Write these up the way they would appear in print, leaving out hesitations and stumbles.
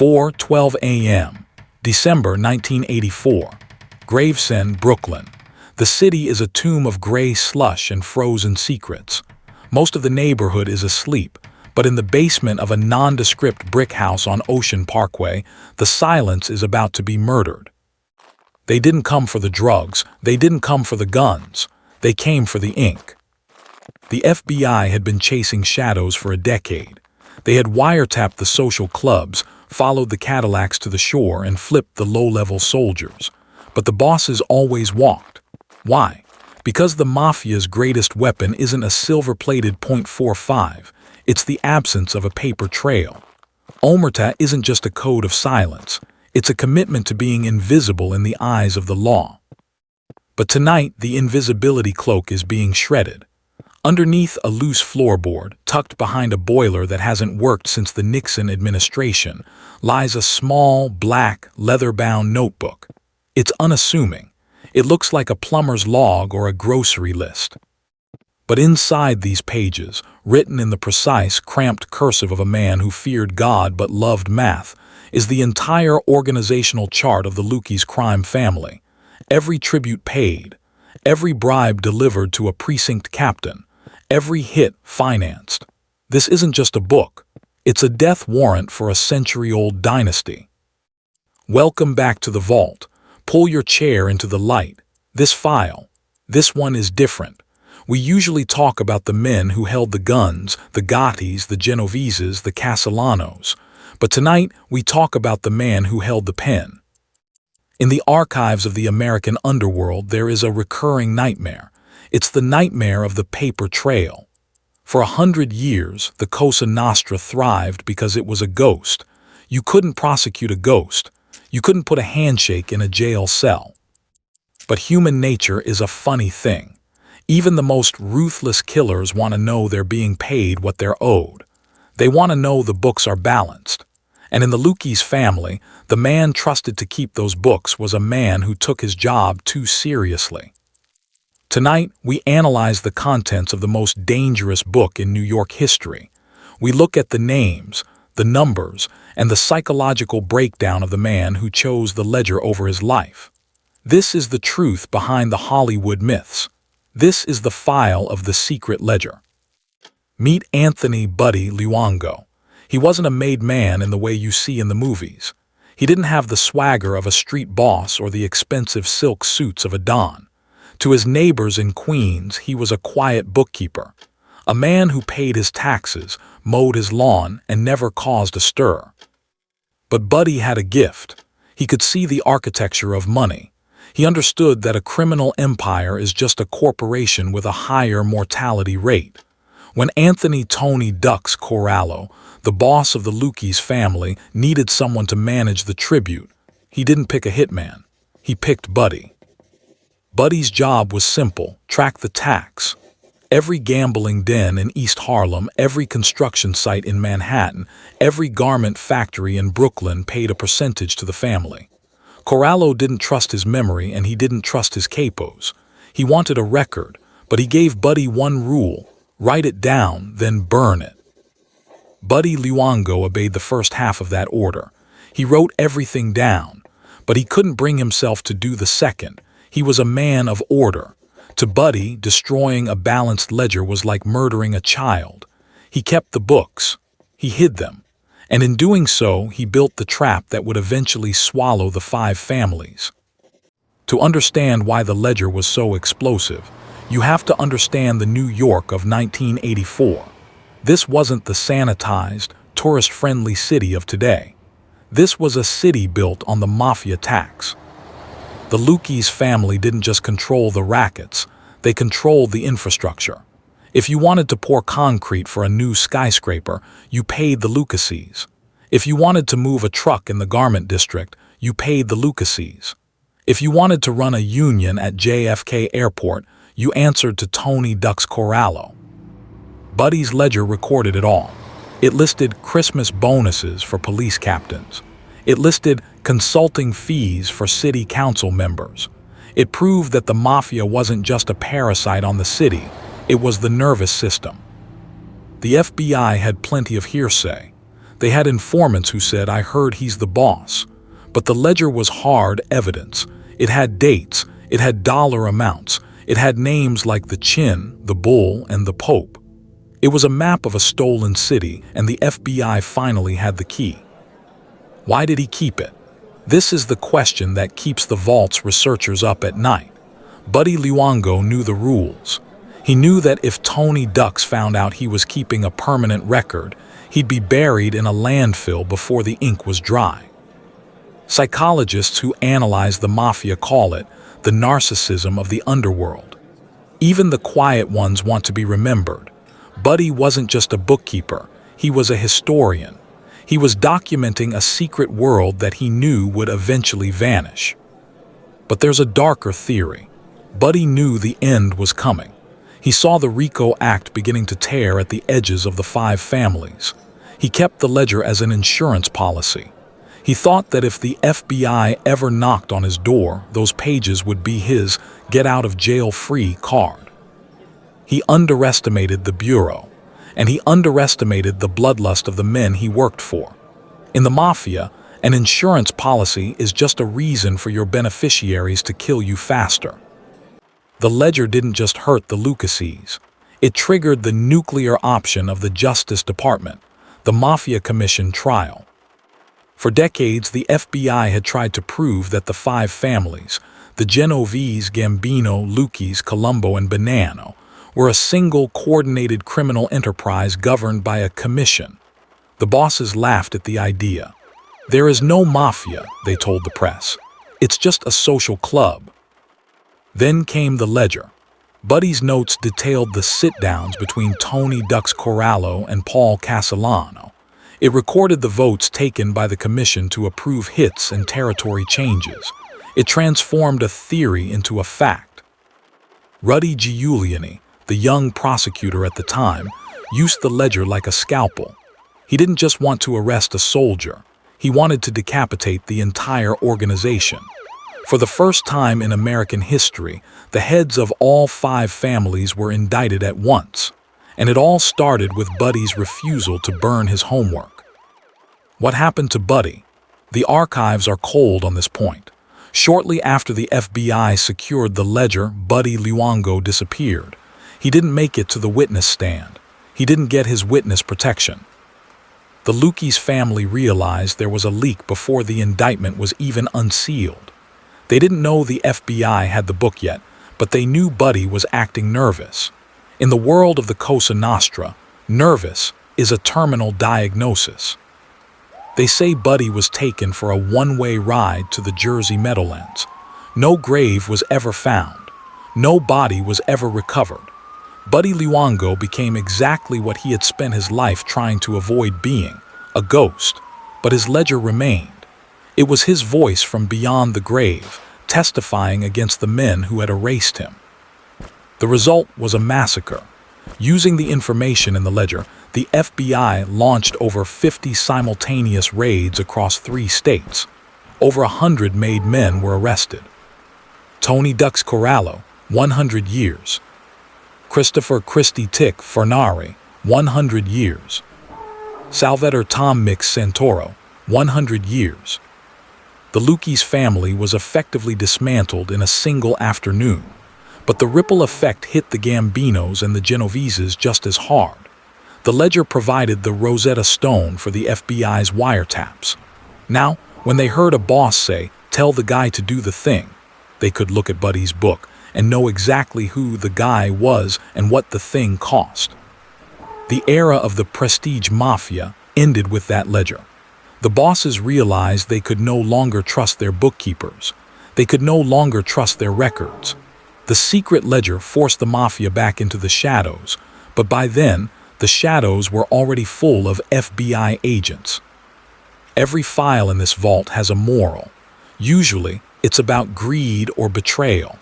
4:12 a.m., December 1984. Gravesend, Brooklyn. The city is a tomb of gray slush and frozen secrets. Most of the neighborhood is asleep, but in the basement of a nondescript brick house on Ocean Parkway, the silence is about to be murdered. They didn't come for the drugs, they didn't come for the guns, they came for the ink. The FBI had been chasing shadows for a decade. They had wiretapped the social clubs, followed the Cadillacs to the shore, and flipped the low-level soldiers. But the bosses always walked. Why? Because the Mafia's greatest weapon isn't a silver-plated .45, it's the absence of a paper trail. Omerta isn't just a code of silence, it's a commitment to being invisible in the eyes of the law. But tonight, the invisibility cloak is being shredded. Underneath a loose floorboard, tucked behind a boiler that hasn't worked since the Nixon administration, lies a small, black, leather-bound notebook. It's unassuming. It looks like a plumber's log or a grocery list. But inside these pages, written in the precise, cramped cursive of a man who feared God but loved math, is the entire organizational chart of the Lucchese Crime Family. Every tribute paid, every bribe delivered to a precinct captain, every hit financed. This isn't just a book. It's a death warrant for a century-old dynasty. Welcome back to the vault. Pull your chair into the light. This file, this one is different. We usually talk about the men who held the guns, the Gottis, the Genoveses, the Castellanos. But tonight, we talk about the man who held the pen. In the archives of the American underworld, there is a recurring nightmare. It's the nightmare of the paper trail. For 100 years, the Cosa Nostra thrived because it was a ghost. You couldn't prosecute a ghost. You couldn't put a handshake in a jail cell. But human nature is a funny thing. Even the most ruthless killers want to know they're being paid what they're owed. They want to know the books are balanced. And in the Lucchese family, the man trusted to keep those books was a man who took his job too seriously. Tonight, we analyze the contents of the most dangerous book in New York history. We look at the names, the numbers, and the psychological breakdown of the man who chose the ledger over his life. This is the truth behind the Hollywood myths. This is the file of the secret ledger. Meet Anthony "Buddy" Luongo. He wasn't a made man in the way you see in the movies. He didn't have the swagger of a street boss or the expensive silk suits of a don. To his neighbors in Queens, he was a quiet bookkeeper, a man who paid his taxes, mowed his lawn, and never caused a stir. But Buddy had a gift. He could see the architecture of money. He understood that a criminal empire is just a corporation with a higher mortality rate. When Anthony "Tony Ducks" Corallo, the boss of the Lucchese family, needed someone to manage the tribute, he didn't pick a hitman. He picked Buddy. Buddy's job was simple: track the tax. Every gambling den in East Harlem, every construction site in Manhattan, every garment factory in Brooklyn paid a percentage to the family. Corallo didn't trust his memory and he didn't trust his capos. He wanted a record, but he gave Buddy one rule: write it down, then burn it. Buddy Luongo obeyed the first half of that order. He wrote everything down, but he couldn't bring himself to do the second. He was a man of order. To Buddy, destroying a balanced ledger was like murdering a child. He kept the books. He hid them. And in doing so, he built the trap that would eventually swallow the 5 families. To understand why the ledger was so explosive, you have to understand the New York of 1984. This wasn't the sanitized, tourist-friendly city of today. This was a city built on the mafia tax. The Lucchese family didn't just control the rackets, they controlled the infrastructure. If you wanted to pour concrete for a new skyscraper, you paid the Luccheses. If you wanted to move a truck in the garment district, you paid the Luccheses. If you wanted to run a union at JFK Airport, you answered to Tony Ducks Corallo. Buddy's ledger recorded it all. It listed Christmas bonuses for police captains. It listed consulting fees for city council members. It proved that the mafia wasn't just a parasite on the city, it was the nervous system. The FBI had plenty of hearsay. They had informants who said, "I heard he's the boss." But the ledger was hard evidence. It had dates, it had dollar amounts, it had names like the Chin, the Bull, and the Pope. It was a map of a stolen city, and the FBI finally had the key. Why did he keep it? This is the question that keeps the Vault's researchers up at night. Buddy Luongo knew the rules. He knew that if Tony Ducks found out he was keeping a permanent record, he'd be buried in a landfill before the ink was dry. Psychologists who analyze the mafia call it the narcissism of the underworld. Even the quiet ones want to be remembered. Buddy wasn't just a bookkeeper, he was a historian. He was documenting a secret world that he knew would eventually vanish. But there's a darker theory. Buddy knew the end was coming. He saw the RICO Act beginning to tear at the edges of the 5 families. He kept the ledger as an insurance policy. He thought that if the FBI ever knocked on his door, those pages would be his get-out-of-jail-free card. He underestimated the Bureau, and he underestimated the bloodlust of the men he worked for. In the Mafia, an insurance policy is just a reason for your beneficiaries to kill you faster. The ledger didn't just hurt the Luccheses. It triggered the nuclear option of the Justice Department, the Mafia Commission Trial. For decades, the FBI had tried to prove that the 5 families, the Genovese, Gambino, Lucchese, Colombo, and Bonanno, were a single coordinated criminal enterprise governed by a commission. The bosses laughed at the idea. "There is no mafia," they told the press. "It's just a social club." Then came the ledger. Buddy's notes detailed the sit-downs between Tony Ducks Corallo and Paul Castellano. It recorded the votes taken by the commission to approve hits and territory changes. It transformed a theory into a fact. Rudy Giuliani, the young prosecutor at the time, used the ledger like a scalpel. He didn't just want to arrest a soldier. He wanted to decapitate the entire organization. For the first time in American history, the heads of all 5 families were indicted at once. And it all started with Buddy's refusal to burn his homework. What happened to Buddy? The archives are cold on this point. Shortly after the FBI secured the ledger, Buddy Luongo disappeared. He didn't make it to the witness stand. He didn't get his witness protection. The Lucchese family realized there was a leak before the indictment was even unsealed. They didn't know the FBI had the book yet, but they knew Buddy was acting nervous. In the world of the Cosa Nostra, nervous is a terminal diagnosis. They say Buddy was taken for a one-way ride to the Jersey Meadowlands. No grave was ever found. No body was ever recovered. Buddy Luongo became exactly what he had spent his life trying to avoid being, a ghost. But his ledger remained. It was his voice from beyond the grave, testifying against the men who had erased him. The result was a massacre. Using the information in the ledger, the FBI launched over 50 simultaneous raids across 3 states. Over 100 made men were arrested. Tony Ducks Corallo, 100 years. Christopher Christie Tick Fornari, 100 years. Salvatore Tom Mix Santoro, 100 years. The Lucchese family was effectively dismantled in a single afternoon. But the ripple effect hit the Gambinos and the Genoveses just as hard. The ledger provided the Rosetta Stone for the FBI's wiretaps. Now, when they heard a boss say, "Tell the guy to do the thing," they could look at Buddy's book and know exactly who the guy was and what the thing cost. The era of the prestige mafia ended with that ledger. The bosses realized they could no longer trust their bookkeepers. They could no longer trust their records. The secret ledger forced the mafia back into the shadows, but by then, the shadows were already full of FBI agents. Every file in this vault has a moral. Usually, it's about greed or betrayal.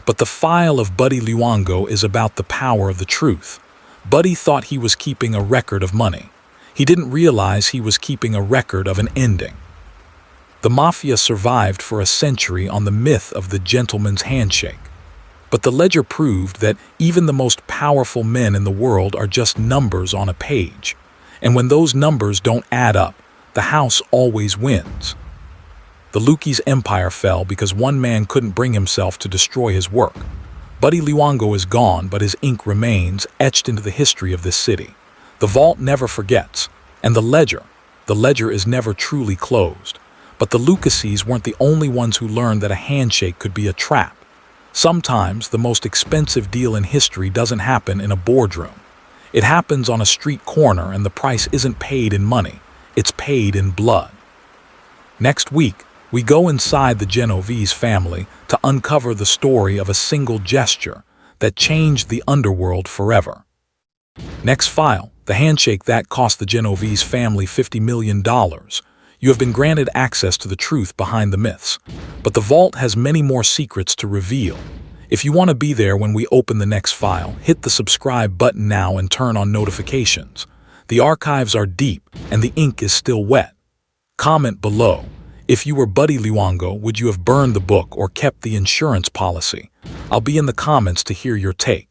But the file of Buddy Luongo is about the power of the truth. Buddy thought he was keeping a record of money. He didn't realize he was keeping a record of an ending. The mafia survived for a century on the myth of the gentleman's handshake. But the ledger proved that even the most powerful men in the world are just numbers on a page. And when those numbers don't add up, the house always wins. The Lucchese empire fell because one man couldn't bring himself to destroy his work. Buddy Luongo is gone, but his ink remains etched into the history of this city. The vault never forgets, and the ledger is never truly closed. But the Luccheses weren't the only ones who learned that a handshake could be a trap. Sometimes the most expensive deal in history doesn't happen in a boardroom. It happens on a street corner, and the price isn't paid in money, it's paid in blood. Next week, we go inside the Genovese family to uncover the story of a single gesture that changed the underworld forever. Next file, the handshake that cost the Genovese family $50 million. You have been granted access to the truth behind the myths, but the vault has many more secrets to reveal. If you want to be there when we open the next file, hit the subscribe button now and turn on notifications. The archives are deep, and the ink is still wet. Comment below. If you were Buddy Luongo, would you have burned the book or kept the insurance policy? I'll be in the comments to hear your take.